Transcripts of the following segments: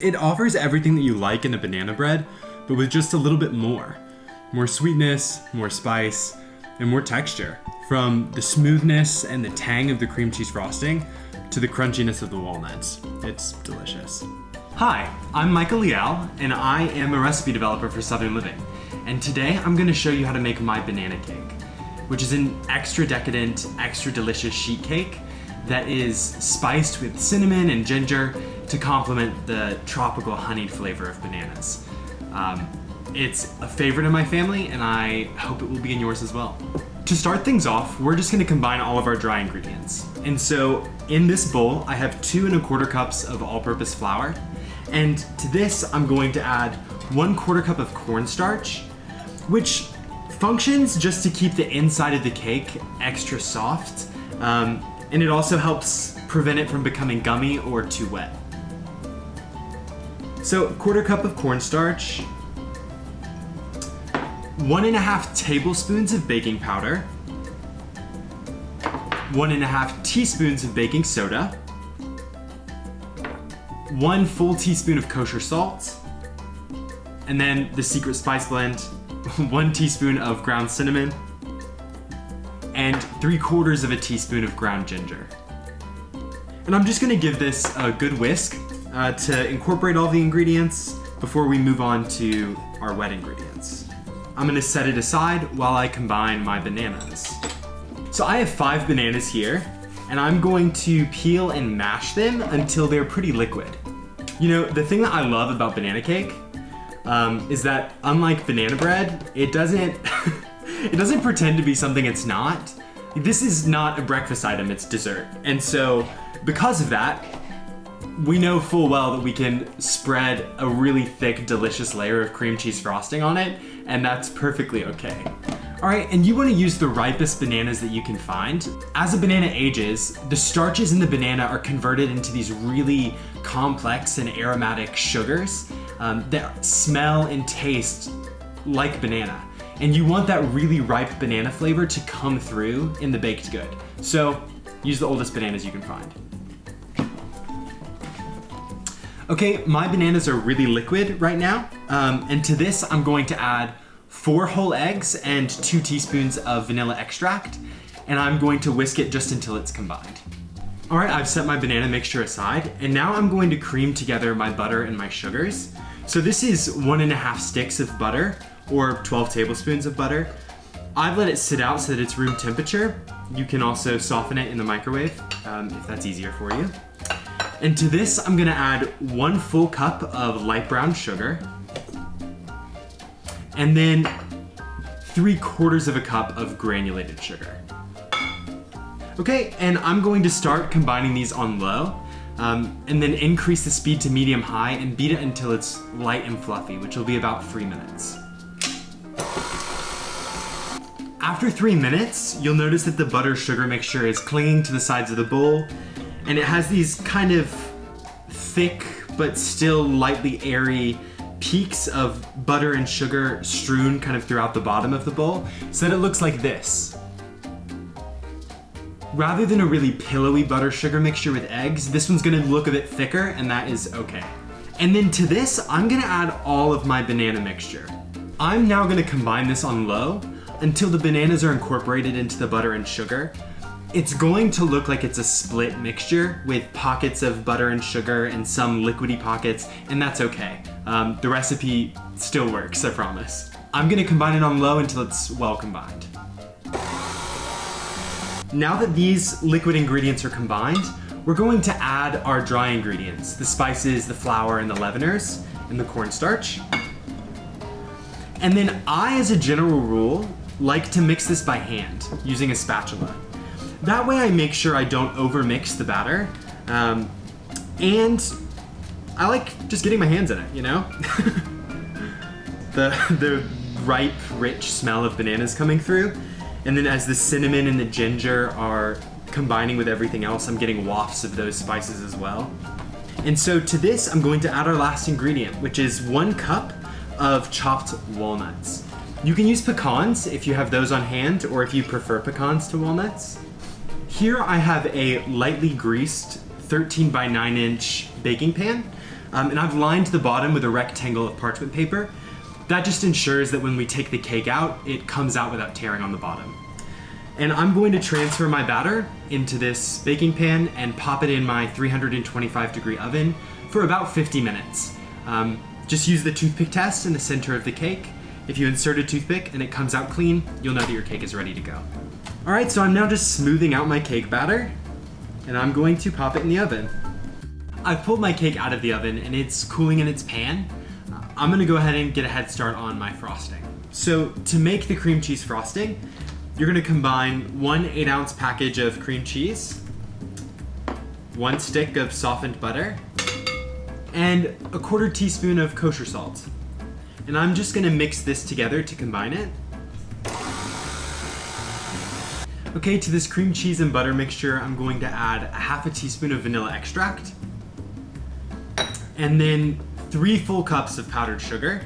It offers everything that you like in a banana bread, but with just a little bit more. More sweetness, more spice, and more texture. From the smoothness and the tang of the cream cheese frosting to the crunchiness of the walnuts. It's delicious. Hi, I'm Michael Leal, and I am a recipe developer for Southern Living. And today I'm going to show you how to make my banana cake, which is an extra decadent, extra delicious sheet cake that is spiced with cinnamon and ginger to complement the tropical honeyed flavor of bananas. It's a favorite in my family, and I hope it will be in yours as well. To start things off, we're just going to combine all of our dry ingredients. And so in this bowl, I have 2 1/4 cups of all-purpose flour. And to this, I'm going to add 1/4 cup of cornstarch, which functions just to keep the inside of the cake extra soft. And it also helps prevent it from becoming gummy or too wet. So 1/4 cup of cornstarch, 1 1/2 tablespoons of baking powder, 1 1/2 teaspoons of baking soda, 1 full teaspoon of kosher salt, and then the secret spice blend, 1 teaspoon of ground cinnamon, and 3/4 of a teaspoon of ground ginger. And I'm just gonna give this a good whisk to incorporate all the ingredients before we move on to our wet ingredients. I'm gonna set it aside while I combine my bananas. So I have 5 bananas here, and I'm going to peel and mash them until they're pretty liquid. You know, the thing that I love about banana cake is that unlike banana bread, it doesn't it doesn't pretend to be something it's not. This is not a breakfast item, it's dessert. And so because of that, we know full well that we can spread a really thick, delicious layer of cream cheese frosting on it, and that's perfectly okay. All right, and you wanna use the ripest bananas that you can find. As a banana ages, the starches in the banana are converted into these really complex and aromatic sugars that smell and taste like banana. And you want that really ripe banana flavor to come through in the baked good. So use the oldest bananas you can find. Okay, my bananas are really liquid right now. And to this, I'm going to add 4 whole eggs and 2 teaspoons of vanilla extract. And I'm going to whisk it just until it's combined. All right, I've set my banana mixture aside. And now I'm going to cream together my butter and my sugars. So this is 1 1/2 sticks of butter, or 12 tablespoons of butter. I've let it sit out so that it's room temperature. You can also soften it in the microwave if that's easier for you. And to this, I'm gonna add 1 full cup of light brown sugar, and then 3/4 of a cup of granulated sugar. Okay, and I'm going to start combining these on low, and then increase the speed to medium-high and beat it until it's light and fluffy, which will be about 3 minutes. After 3 minutes, you'll notice that the butter-sugar mixture is clinging to the sides of the bowl, and it has these kind of thick but still lightly airy peaks of butter and sugar strewn kind of throughout the bottom of the bowl, so that it looks like this. Rather than a really pillowy butter-sugar mixture with eggs, this one's gonna look a bit thicker, and that is okay. And then to this, I'm gonna add all of my banana mixture. I'm now gonna combine this on low until the bananas are incorporated into the butter and sugar. It's going to look like it's a split mixture with pockets of butter and sugar and some liquidy pockets, and that's okay. The recipe still works, I promise. I'm gonna combine it on low until it's well combined. Now that these liquid ingredients are combined, we're going to add our dry ingredients, the spices, the flour, and the leaveners, and the cornstarch. And then I, as a general rule, like to mix this by hand using a spatula. That way I make sure I don't overmix the batter, and I like just getting my hands in it, you know? the ripe, rich smell of bananas coming through, and then as the cinnamon and the ginger are combining with everything else, I'm getting wafts of those spices as well. And so to this, I'm going to add our last ingredient, which is 1 cup of chopped walnuts. You can use pecans if you have those on hand, or if you prefer pecans to walnuts. Here I have a lightly greased 13 by 9 inch baking pan. And I've lined the bottom with a rectangle of parchment paper. That just ensures that when we take the cake out, it comes out without tearing on the bottom. And I'm going to transfer my batter into this baking pan and pop it in my 325-degree oven for about 50 minutes. Just use the toothpick test in the center of the cake. If you insert a toothpick and it comes out clean, you'll know that your cake is ready to go. All right, so I'm now just smoothing out my cake batter, and I'm going to pop it in the oven. I've pulled my cake out of the oven and it's cooling in its pan. I'm gonna go ahead and get a head start on my frosting. So to make the cream cheese frosting, you're gonna combine 1 8-ounce package of cream cheese, 1 stick of softened butter, and a 1/4 teaspoon of kosher salt. And I'm just gonna mix this together to combine it. Okay, to this cream cheese and butter mixture, I'm going to add 1/2 teaspoon of vanilla extract, and then 3 full cups of powdered sugar.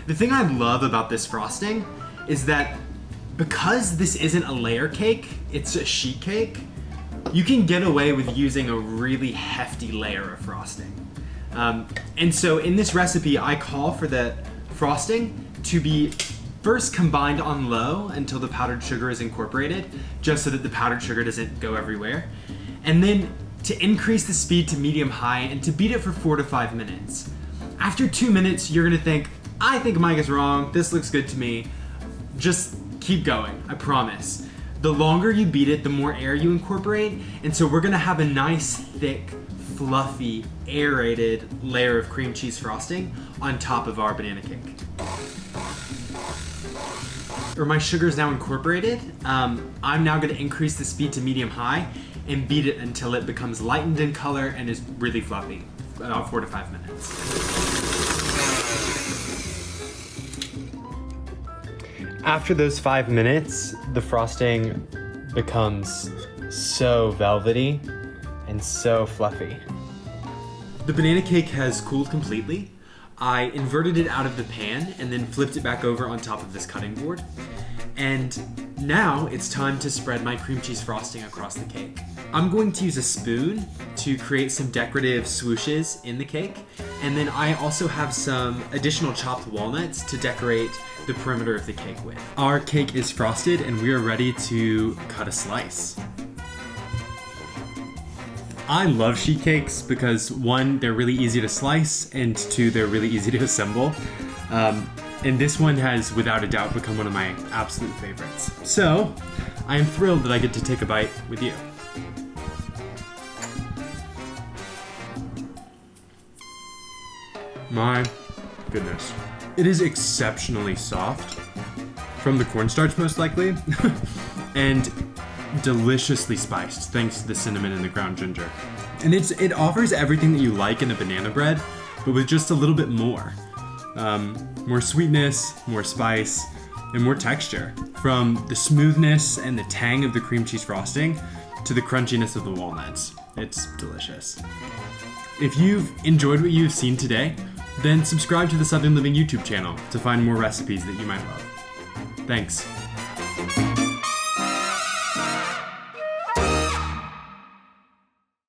The thing I love about this frosting is that because this isn't a layer cake, it's a sheet cake, you can get away with using a really hefty layer of frosting. And so in this recipe, I call for the frosting to be first combined on low until the powdered sugar is incorporated, just so that the powdered sugar doesn't go everywhere. And then to increase the speed to medium-high and to beat it for 4 to 5 minutes. After 2 minutes, you're gonna think, I think Mike is wrong, this looks good to me. Just keep going, I promise. The longer you beat it, the more air you incorporate, and so we're gonna have a nice, thick, fluffy, aerated layer of cream cheese frosting on top of our banana cake. My sugar is now incorporated. I'm now gonna increase the speed to medium-high and beat it until it becomes lightened in color and is really fluffy, about 4 to 5 minutes. After those 5 minutes, the frosting becomes so velvety and so fluffy. The banana cake has cooled completely. I inverted it out of the pan and then flipped it back over on top of this cutting board. And now it's time to spread my cream cheese frosting across the cake. I'm going to use a spoon to create some decorative swooshes in the cake. And then I also have some additional chopped walnuts to decorate the perimeter of the cake with. Our cake is frosted and we are ready to cut a slice. I love sheet cakes because 1, they're really easy to slice, and 2, they're really easy to assemble. And this one has, without a doubt, become one of my absolute favorites. So, I am thrilled that I get to take a bite with you. My goodness. It is exceptionally soft, from the cornstarch most likely, and deliciously spiced thanks to the cinnamon and the ground ginger. And it offers everything that you like in a banana bread, but with just a little bit more. More sweetness, more spice, and more texture. From the smoothness and the tang of the cream cheese frosting to the crunchiness of the walnuts. It's delicious. If you've enjoyed what you've seen today, then subscribe to the Southern Living YouTube channel to find more recipes that you might love. Thanks.